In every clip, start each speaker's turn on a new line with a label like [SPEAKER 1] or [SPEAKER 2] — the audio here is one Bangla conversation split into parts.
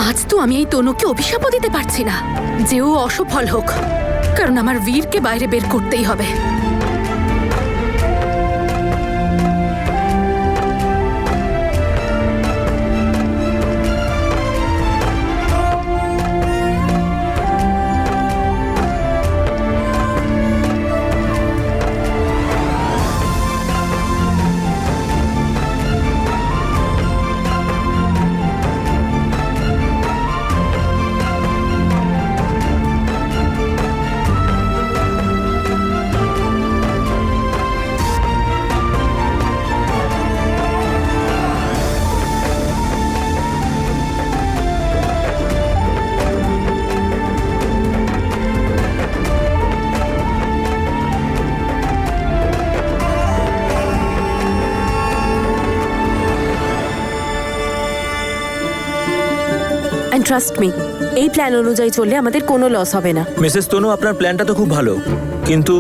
[SPEAKER 1] আজ তো আমি এই তনুকে অভিশাপও দিতে পারছি না যে ও অসফল হোক, কারণ আমার বীরকে বাইরে বের করতেই হবে।
[SPEAKER 2] ট্রাস্ট মি, এই প্ল্যান অনুযায়ী চললে আমাদের কোনো লস হবে না।
[SPEAKER 3] মিসেস তনু, আপনার প্ল্যানটা তো খুব ভালো, কিন্তু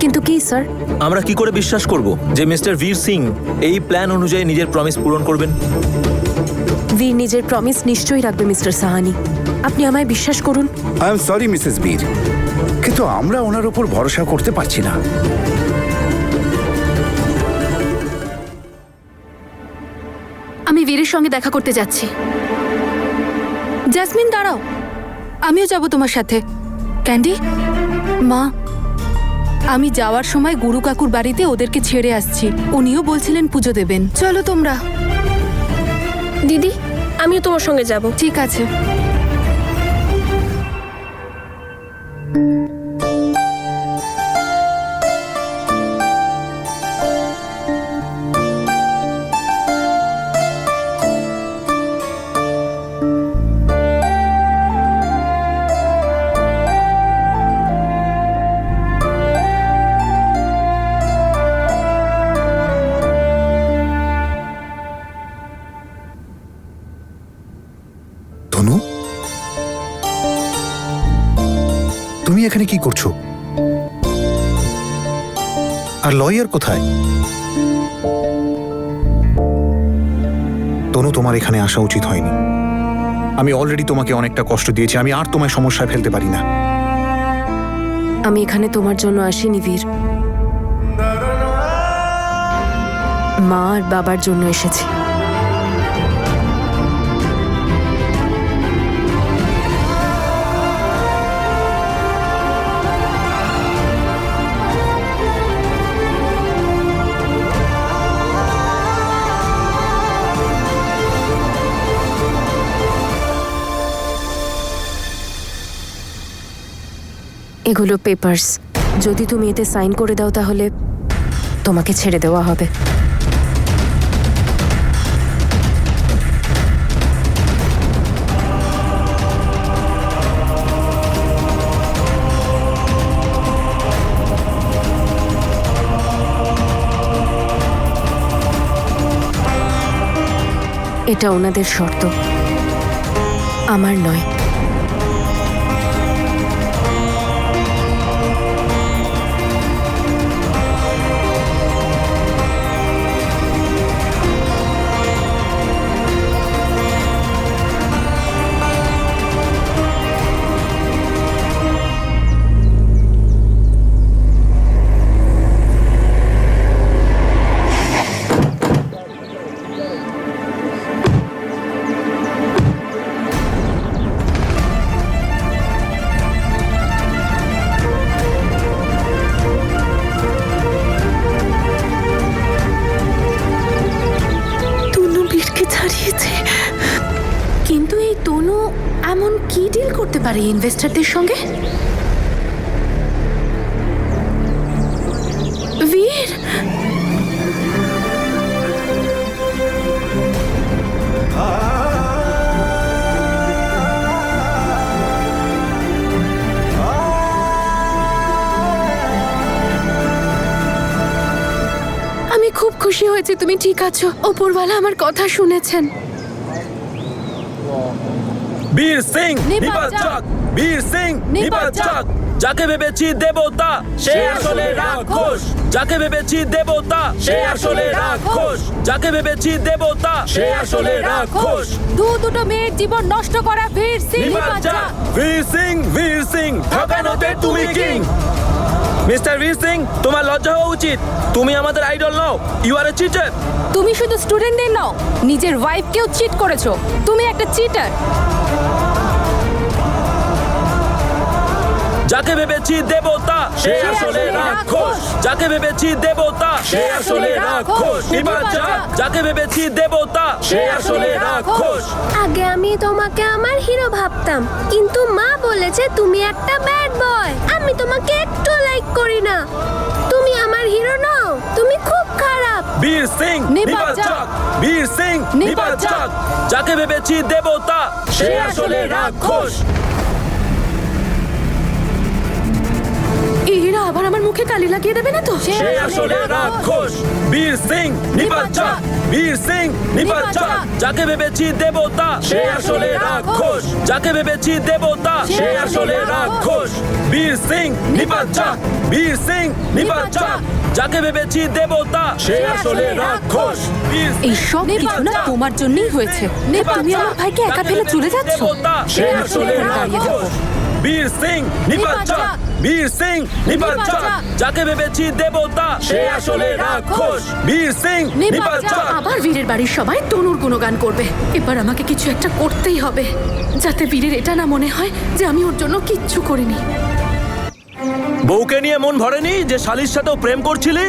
[SPEAKER 2] কিন্তু কি স্যার?
[SPEAKER 3] আমরা কি করে বিশ্বাস করব যে মিস্টার বীর সিং এই প্ল্যান অনুযায়ী নিজের প্রমিস পূরণ করবেন?
[SPEAKER 2] বীর নিজের প্রমিস নিশ্চয়ই রাখবে মিস্টার সাহানি, আপনি আমায় বিশ্বাস করুন।
[SPEAKER 4] আই এম সরি মিসেস বীর, কিন্তু আমরা ওনার উপর ভরসা করতে পারছি না।
[SPEAKER 1] আমি বীরের সঙ্গে দেখা করতে যাচ্ছি। জ্যাসমিন দাঁড়াও, আমিও যাব তোমার সাথে। ক্যান্ডি মা, আমি যাওয়ার সময় গুরু কাকুর বাড়িতে ওদেরকে ছেড়ে আসছি, উনিও বলছিলেন পুজো দেবেন। চলো তোমরা।
[SPEAKER 5] দিদি, আমিও তোমার সঙ্গে যাব।
[SPEAKER 1] ঠিক আছে।
[SPEAKER 4] তনু, তুমি এখানে কি করছো? আর লয়ার কোথায়? তনু, তোমার এখানে আসা উচিত হয়নি। আমি অলরেডি তোমাকে অনেকটা কষ্ট দিয়েছি, আমি আর তোমায় সমস্যায় ফেলতে পারি না।
[SPEAKER 2] আমি এখানে তোমার জন্য আসিনি বীর, মা আর বাবার জন্য এসেছি। এগুলো পেপারস, যদি তুমি এতে সাইন করে দাও তাহলে তোমাকে ছেড়ে দেওয়া হবে। এটা ওনাদের শর্ত, আমার নয়।
[SPEAKER 1] কিন্তু এই তনু এমন কি ডিল করতে পারে ইনভেস্টরদের সঙ্গে? বীর, আমি খুব খুশি হয়েছি তুমি ঠিক আছো। ওপরওয়ালা আমার কথা শুনেছেন।
[SPEAKER 3] বীর সিং
[SPEAKER 1] নির্বাচক।
[SPEAKER 3] নির্বাচক, বীর সিং
[SPEAKER 1] নির্বাচক।
[SPEAKER 3] নির্বাচক। যাকে ভেবেছি দেবতা সে আসলে রাক্ষস, যাকে ভেবেছি দেবতা সে আসলে রাক্ষস, যাকে ভেবেছি দেবতা সে আসলে রাক্ষস।
[SPEAKER 1] দুটো মেয়ের জীবন নষ্ট করা বীর সিং
[SPEAKER 3] নির্বাচক, বীর সিং ঠকানোতে তুমি কিং। মিস্টার বীর সিং, তোমার লজ্জা হওয়া উচিত। তুমি আমাদের আইডল নও, ইউ আর এ চিটার।
[SPEAKER 1] তুমি শুধু স্টুডেন্টদের নও, নিজের ওয়াইফকেও চিট করেছো। তুমি একটা চিটার।
[SPEAKER 3] যাকে ভেবেছি দেবতা সে আসলে রাক্ষস, যাকে ভেবেছি দেবতা সে আসলে রাক্ষস। নির্বাচক, যাকে ভেবেছি দেবতা সে আসলে রাক্ষস।
[SPEAKER 5] আগে আমি তোমাকে আমার হিরো ভাবতাম, কিন্তু মা বলেছে তুমি একটা ব্যাড বয়। আমি তোমাকে একটু লাইক করি না। তুমি আমার হিরো নও, তুমি খুব খারাপ।
[SPEAKER 3] বীর সিং
[SPEAKER 1] নির্বাচক।
[SPEAKER 3] নির্বাচক, বীর সিং
[SPEAKER 1] নির্বাচক।
[SPEAKER 3] নির্বাচক। যাকে ভেবেছি দেবতা সে আসলে রাক্ষস।
[SPEAKER 2] এরা আবার আমার মুখে কালি লাগিয়ে দেবে না তো?
[SPEAKER 3] সে আসলে রাক্ষস। বীর সিং নির্বাচক, বীর সিং নির্বাচক। যাকে ভেবেছি দেবতা সে আসলে রাক্ষস, যাকে ভেবেছি দেবতা সে আসলে রাক্ষস। বীর সিং নির্বাচক, বীর সিং নির্বাচক। যাকে ভেবেছি দেবতা সে আসলে রাক্ষস। বীর সিং
[SPEAKER 1] এই সব কিছু না
[SPEAKER 3] নির্বাচক।
[SPEAKER 1] তোমার জন্যই হয়েছে। তুমি আমার ভাইকে একা ফেলে চলে যাচ্ছ।
[SPEAKER 3] দেবতা সে আসলে রাক্ষস। বীর সিং নির্বাচক, বীর সিং নির্বাচক। যাকে ভেবেছি দেবতা সে আসলে রাক্ষস। বীর সিং নির্বাচক।
[SPEAKER 2] আবার বীরের বাড়ির সবাই তনুর গুণগান করবে। এবার আমাকে কিছু একটা করতেই হবে, যাতে বীরের এটা না মনে হয় যে আমি ওর জন্য কিচ্ছু করিনি।
[SPEAKER 3] বউকে নিয়ে মন ভরেনি যে শালির সাথেও প্রেম করছিলি?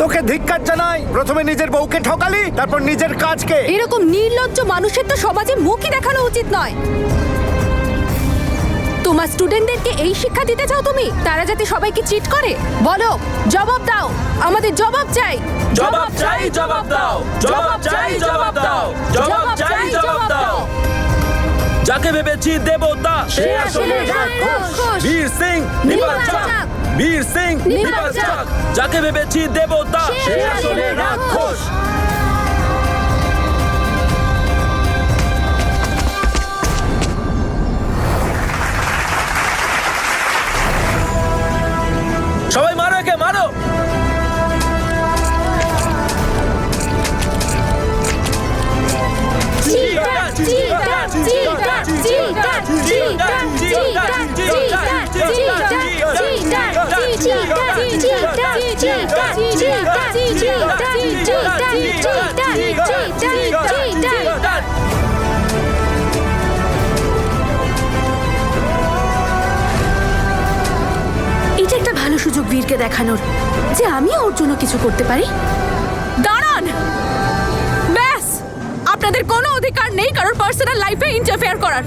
[SPEAKER 6] তোকে ধিক্কার জানাই, প্রথমে নিজের বউকে ঠকালি, তারপর নিজের কাজকে।
[SPEAKER 1] এরকম নির্লজ্জ মানুষের তো সমাজে মুখই দেখানো উচিত নয়। তোমার স্টুডেন্টদেরকে এই শিক্ষা দিতে চাও তুমি, তারা যাতে সবাইকে চিট করে? বলো, জবাব দাও, আমাদের জবাব চাই।
[SPEAKER 3] জবাব চাই, জবাব দাও। জবাব চাই, জবাব দাও। জবাব চাই, জবাব দাও। যাকে ভেবেছি দেবতা সে আসলে রাক্ষস। বীর সিং নির্বাচক, বীর সিং নির্বাচক। যাকে ভেবেছি দেবতা সে আসলে রাক্ষস। সবাই মারো একে, মারো।
[SPEAKER 2] এটা একটা ভালো সুযোগ বীরকে দেখানোর যে আমিও ওর জন্য কিছু করতে পারি। দাঁড়ান, ব্যাস, আপনাদের কোনো অধিকার নেই কারোর পার্সোনাল লাইফে ইন্টারফেয়ার করার।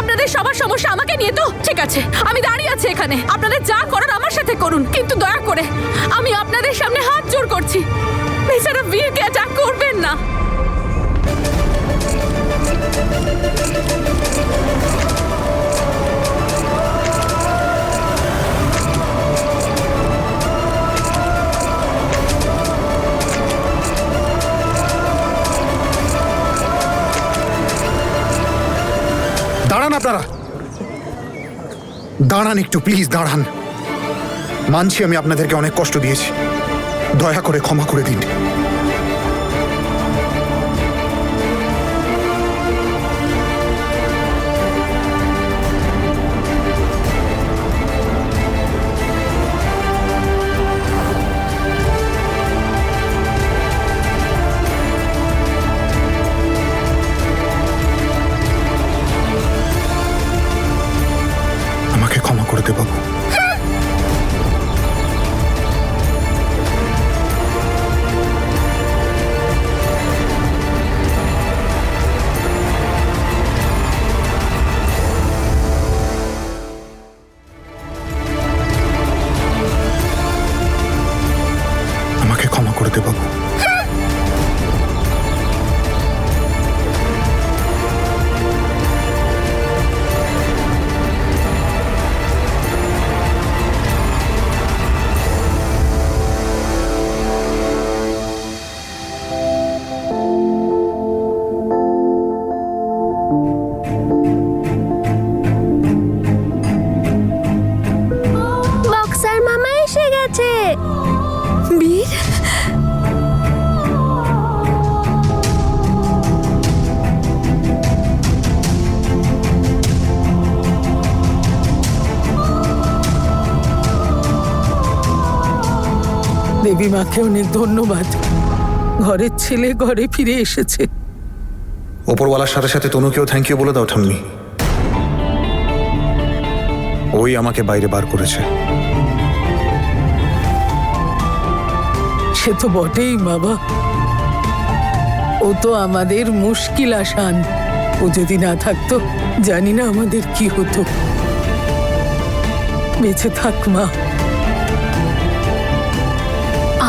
[SPEAKER 2] আপনাদের সবার সমস্যা আমাকে নিয়ে তো ঠিক আছে, আমি দাঁড়িয়ে আছি এখানে। আপনাদের যা করার আমার সাথে করুন, কিন্তু দয়া করে আমি আপনাদের সামনে হাত জোড় করছি, বেচারা বীরকে অ্যাটাক করবেন না।
[SPEAKER 4] দাঁড়ান আপনারা, দাঁড়ান একটু প্লিজ, দাঁড়ান। মানছি আমি আপনাদেরকে অনেক কষ্ট দিয়েছি, দয়া করে ক্ষমা করে দিন। আমাকে ক্ষমা করে দে বাবু।
[SPEAKER 7] দেবী মাকে অনেক ধন্যবাদ। ঘরের ছেলে ঘরে ফিরে এসেছে।
[SPEAKER 4] ওপরওয়ালার সাথে সাথে তনুকেও থ্যাংক ইউ বলে দাও ঠাম্মি। ওই আমাকে বাইরে বার করেছে।
[SPEAKER 7] সে তো বটেই বাবা, ও তো আমাদের মুশকিল আসান। ও যদি না থাকতো জানি না আমাদের কি হতো। বেঁচে থাক মা।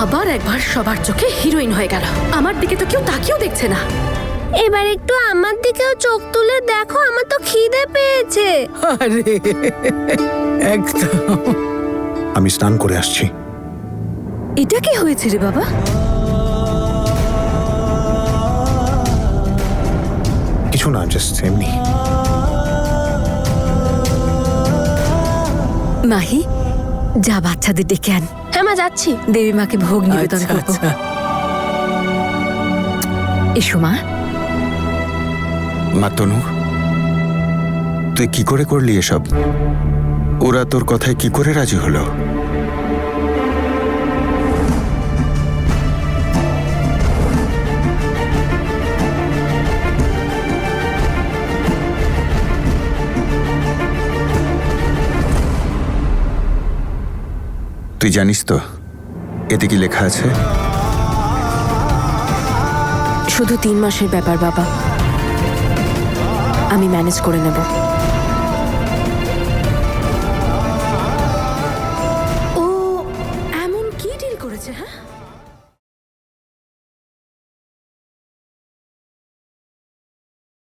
[SPEAKER 2] আবার একবার সবার চোখে হিরোইন হয়ে গেল। আমার দিকে তো কেউ তাকিয়েও দেখছে না।
[SPEAKER 5] এবার একটু আমার দিকেও চোখ তুলে দেখো, আমার তো খিদে পেয়েছে।
[SPEAKER 7] আরে একদম।
[SPEAKER 4] আমি স্নান করে আসছি।
[SPEAKER 2] এটা কি হয়েছে রে বাবা?
[SPEAKER 4] কিছু না, জাস্ট এমনি।
[SPEAKER 2] মাহি, যা বাচ্চাদের ডেকে আন।
[SPEAKER 5] হ্যাঁ মা, যাচ্ছি।
[SPEAKER 2] দেবী মাকে ভোগ নিবেদন
[SPEAKER 7] আচ্ছা,
[SPEAKER 2] করবো।
[SPEAKER 7] আচ্ছা।
[SPEAKER 2] এসো মা।
[SPEAKER 8] মা তনু, তুই কি করে করলি এসব? ওরা তোর কথায় কি করে রাজি হলো? তুই জানিস তো এতে কি লেখা আছে?
[SPEAKER 2] শুধু 3 মাসের ব্যাপার বাবা, আমি ম্যানেজ করে নেব।